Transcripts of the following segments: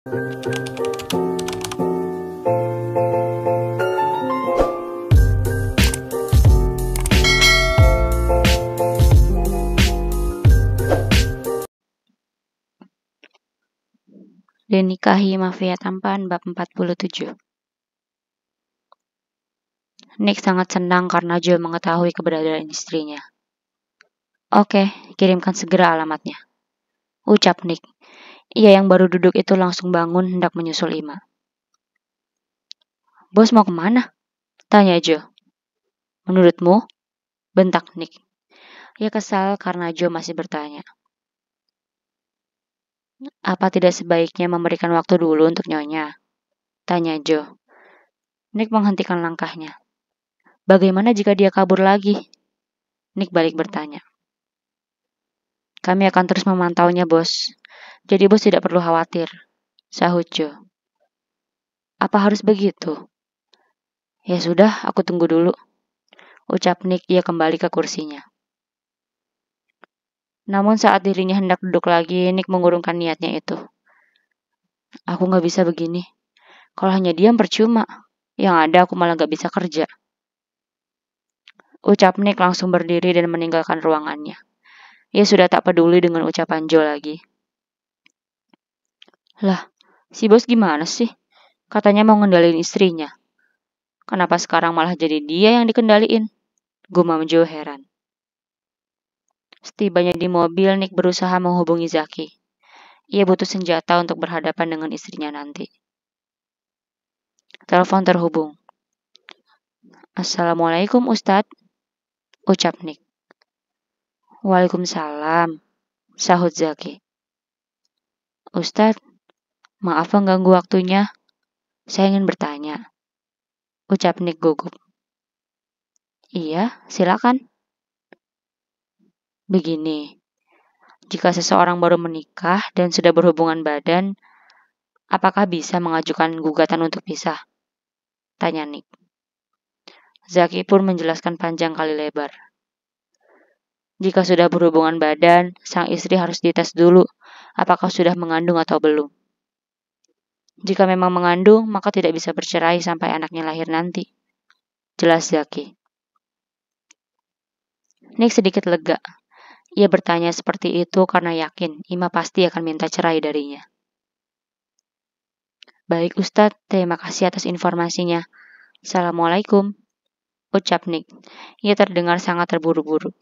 Dinikahi Mafia Tampan bab 47. Nick sangat senang karena Joe mengetahui keberadaan istrinya. Oke, kirimkan segera alamatnya, ucap Nick. Ia yang baru duduk itu langsung bangun hendak menyusul Ima. Bos mau kemana? Tanya Joe. Menurutmu? Bentak Nick. Ia kesal karena Joe masih bertanya. Apa tidak sebaiknya memberikan waktu dulu untuk Nyonya? Tanya Joe. Nick menghentikan langkahnya. Bagaimana jika dia kabur lagi? Nick balik bertanya. Kami akan terus memantaunya, bos. Jadi bos tidak perlu khawatir, sahut Joe. Apa harus begitu? Ya sudah, aku tunggu dulu, ucap Nick. Ia kembali ke kursinya. Namun saat dirinya hendak duduk lagi, Nick mengurungkan niatnya itu. Aku gak bisa begini. Kalau hanya diam percuma. Yang ada aku malah gak bisa kerja. Ucap Nick langsung berdiri dan meninggalkan ruangannya. Ia sudah tak peduli dengan ucapan Joe lagi. Lah, si bos gimana sih? Katanya mau ngendalin istrinya. Kenapa sekarang malah jadi dia yang dikendaliin? Gumam Joe heran. Setibanya di mobil, Nick berusaha menghubungi Zaki. Ia butuh senjata untuk berhadapan dengan istrinya nanti. Telepon terhubung. Assalamualaikum Ustadz, ucap Nick. Waalaikumsalam, sahut Zaki. Ustadz, maaf mengganggu waktunya. Saya ingin bertanya, ucap Nick gugup. Iya, silakan. Begini, jika seseorang baru menikah dan sudah berhubungan badan, apakah bisa mengajukan gugatan untuk pisah? Tanya Nick. Zaki pun menjelaskan panjang kali lebar. Jika sudah berhubungan badan, sang istri harus dites dulu apakah sudah mengandung atau belum. Jika memang mengandung, maka tidak bisa bercerai sampai anaknya lahir nanti. Jelas Zaki. Nick sedikit lega. Ia bertanya seperti itu karena yakin Ima pasti akan minta cerai darinya. Baik Ustadz, terima kasih atas informasinya. Assalamualaikum, ucap Nick. Ia terdengar sangat terburu-buru.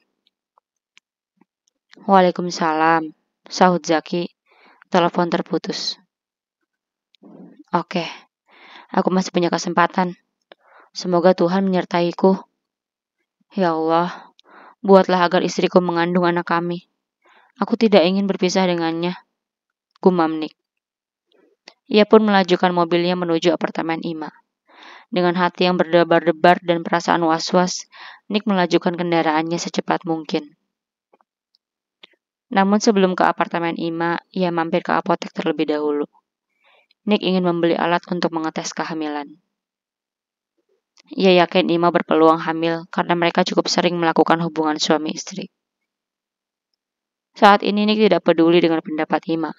Waalaikumsalam, sahut Zaki. Telepon terputus. Oke, aku masih punya kesempatan. Semoga Tuhan menyertaiku. Ya Allah, buatlah agar istriku mengandung anak kami. Aku tidak ingin berpisah dengannya, gumam Nick. Ia pun melajukan mobilnya menuju apartemen Ima. Dengan hati yang berdebar-debar dan perasaan was-was, Nick melajukan kendaraannya secepat mungkin. Namun sebelum ke apartemen Ima, ia mampir ke apotek terlebih dahulu. Nick ingin membeli alat untuk mengetes kehamilan. Ia yakin Ima berpeluang hamil karena mereka cukup sering melakukan hubungan suami istri. Saat ini Nick tidak peduli dengan pendapat Ima.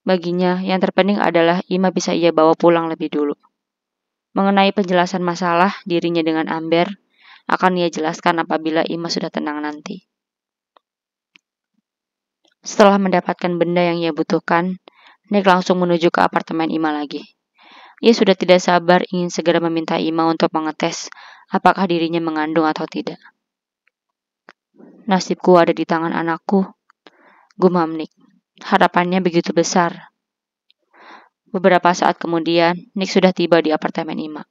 Baginya, yang terpenting adalah Ima bisa ia bawa pulang lebih dulu. Mengenai penjelasan masalah dirinya dengan Amber, akan ia jelaskan apabila Ima sudah tenang nanti. Setelah mendapatkan benda yang ia butuhkan, Nick langsung menuju ke apartemen Ima lagi. Ia sudah tidak sabar ingin segera meminta Ima untuk mengetes apakah dirinya mengandung atau tidak. Nasibku ada di tangan anakku, gumam Nick. Harapannya begitu besar. Beberapa saat kemudian, Nick sudah tiba di apartemen Ima.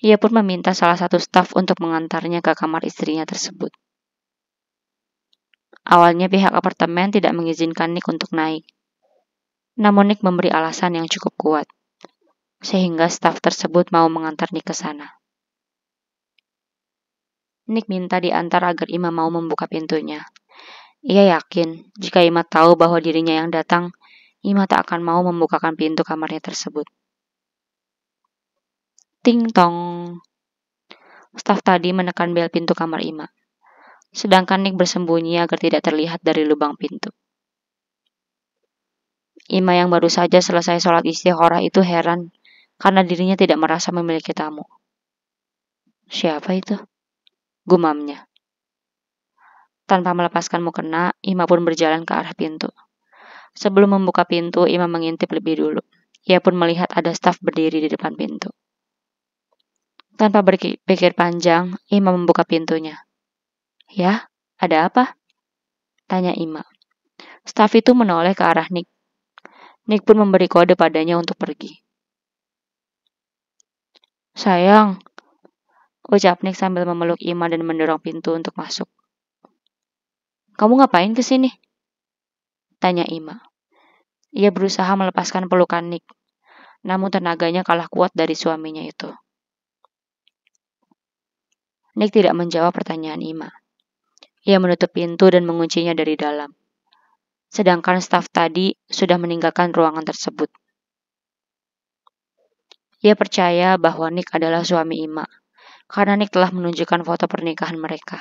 Ia pun meminta salah satu staf untuk mengantarnya ke kamar istrinya tersebut. Awalnya pihak apartemen tidak mengizinkan Nick untuk naik. Namun Nick memberi alasan yang cukup kuat, sehingga staf tersebut mau mengantar Nick ke sana. Nick minta diantar agar Ima mau membuka pintunya. Ia yakin jika Ima tahu bahwa dirinya yang datang, Ima tak akan mau membukakan pintu kamarnya tersebut. Ting tong. Staf tadi menekan bel pintu kamar Ima. Sedangkan Nick bersembunyi agar tidak terlihat dari lubang pintu. Ima yang baru saja selesai sholat istikharah itu heran karena dirinya tidak merasa memiliki tamu. Siapa itu? Gumamnya. Tanpa melepaskan mukena, Ima pun berjalan ke arah pintu. Sebelum membuka pintu, Ima mengintip lebih dulu. Ia pun melihat ada staf berdiri di depan pintu. Tanpa berpikir panjang, Ima membuka pintunya. Ya, ada apa? Tanya Ima. Staf itu menoleh ke arah Nick. Nick pun memberi kode padanya untuk pergi. Sayang, ucap Nick sambil memeluk Ima dan mendorong pintu untuk masuk. Kamu ngapain kesini? Tanya Ima. Ia berusaha melepaskan pelukan Nick, namun tenaganya kalah kuat dari suaminya itu. Nick tidak menjawab pertanyaan Ima. Ia menutup pintu dan menguncinya dari dalam. Sedangkan staf tadi sudah meninggalkan ruangan tersebut. Ia percaya bahwa Nick adalah suami Ima, karena Nick telah menunjukkan foto pernikahan mereka.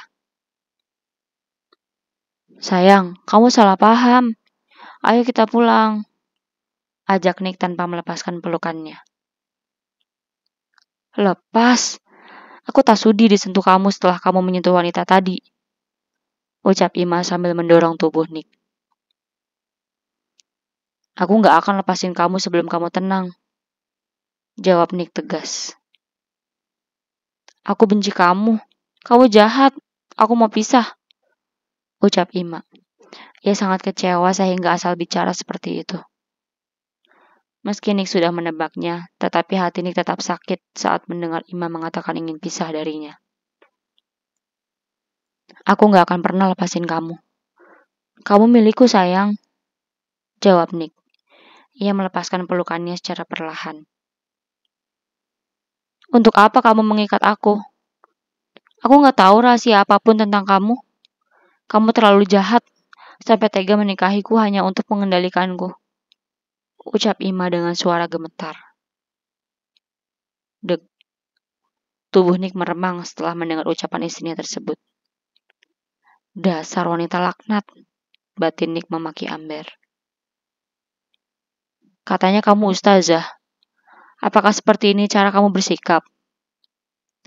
Sayang, kamu salah paham. Ayo kita pulang, ajak Nick tanpa melepaskan pelukannya. Lepas, aku tak sudi disentuh kamu setelah kamu menyentuh wanita tadi, ucap Ima sambil mendorong tubuh Nick. Aku gak akan lepasin kamu sebelum kamu tenang, jawab Nick tegas. Aku benci kamu jahat, aku mau pisah, ucap Ima. Ia sangat kecewa sehingga asal bicara seperti itu. Meski Nick sudah menebaknya, tetapi hati Nick tetap sakit saat mendengar Ima mengatakan ingin pisah darinya. Aku gak akan pernah lepasin kamu. Kamu milikku, sayang, jawab Nick. Ia melepaskan pelukannya secara perlahan. Untuk apa kamu mengikat aku? Aku gak tahu rahasia apapun tentang kamu. Kamu terlalu jahat sampai tega menikahiku hanya untuk mengendalikanku, ucap Ima dengan suara gemetar. Deg. Tubuh Nick meremang setelah mendengar ucapan istrinya tersebut. Dasar wanita laknat, batin Nick memaki Amber. Katanya kamu ustazah. Apakah seperti ini cara kamu bersikap?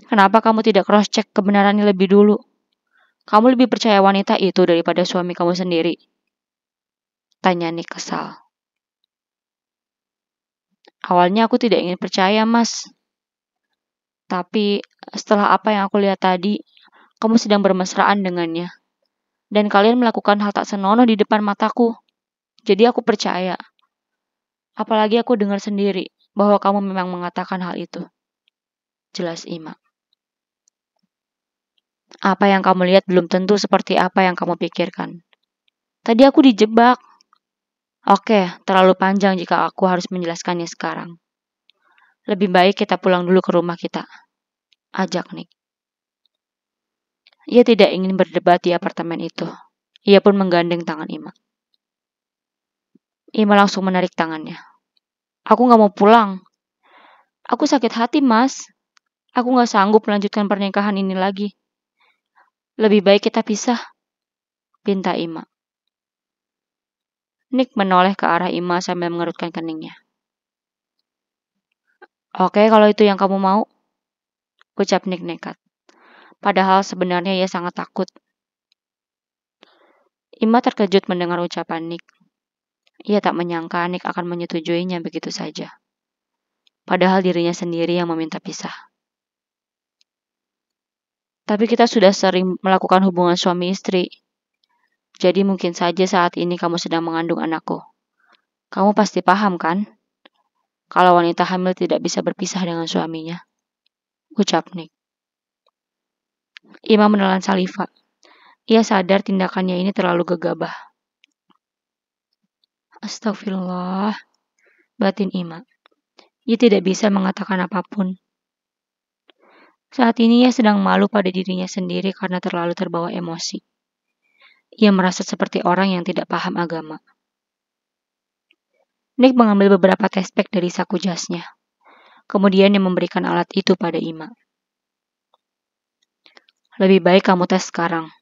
Kenapa kamu tidak cross-check kebenarannya lebih dulu? Kamu lebih percaya wanita itu daripada suami kamu sendiri? Tanya Nick kesal. Awalnya aku tidak ingin percaya, Mas. Tapi setelah apa yang aku lihat tadi, kamu sedang bermesraan dengannya. Dan kalian melakukan hal tak senonoh di depan mataku. Jadi aku percaya. Apalagi aku dengar sendiri bahwa kamu memang mengatakan hal itu. Jelas Ima. Apa yang kamu lihat belum tentu seperti apa yang kamu pikirkan. Tadi aku dijebak. Oke, terlalu panjang jika aku harus menjelaskannya sekarang. Lebih baik kita pulang dulu ke rumah kita, ajak Nick. Ia tidak ingin berdebat di apartemen itu. Ia pun menggandeng tangan Ima. Ima langsung menarik tangannya. Aku gak mau pulang. Aku sakit hati, Mas. Aku gak sanggup melanjutkan pernikahan ini lagi. Lebih baik kita pisah, pinta Ima. Nick menoleh ke arah Ima sambil mengerutkan keningnya. Oke, kalau itu yang kamu mau, ucap Nick nekat. Padahal sebenarnya ia sangat takut. Ima terkejut mendengar ucapan Nick. Ia tak menyangka Nick akan menyetujuinya begitu saja. Padahal dirinya sendiri yang meminta pisah. Tapi kita sudah sering melakukan hubungan suami istri. Jadi mungkin saja saat ini kamu sedang mengandung anakku. Kamu pasti paham kan? Kalau wanita hamil tidak bisa berpisah dengan suaminya. Ucap Nick. Ima menelan saliva. Ia sadar tindakannya ini terlalu gegabah. Astagfirullah, batin Ima. Ia tidak bisa mengatakan apapun. Saat ini ia sedang malu pada dirinya sendiri karena terlalu terbawa emosi. Ia merasa seperti orang yang tidak paham agama. Nick mengambil beberapa tespek dari saku jasnya. Kemudian dia memberikan alat itu pada Ima. Lebih baik kamu tes sekarang.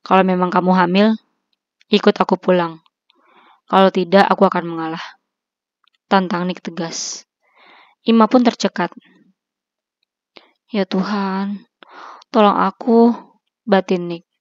Kalau memang kamu hamil, ikut aku pulang. Kalau tidak, aku akan mengalah. Tantang Nick tegas. Ima pun tercekat. Ya Tuhan, tolong aku, batin Nick.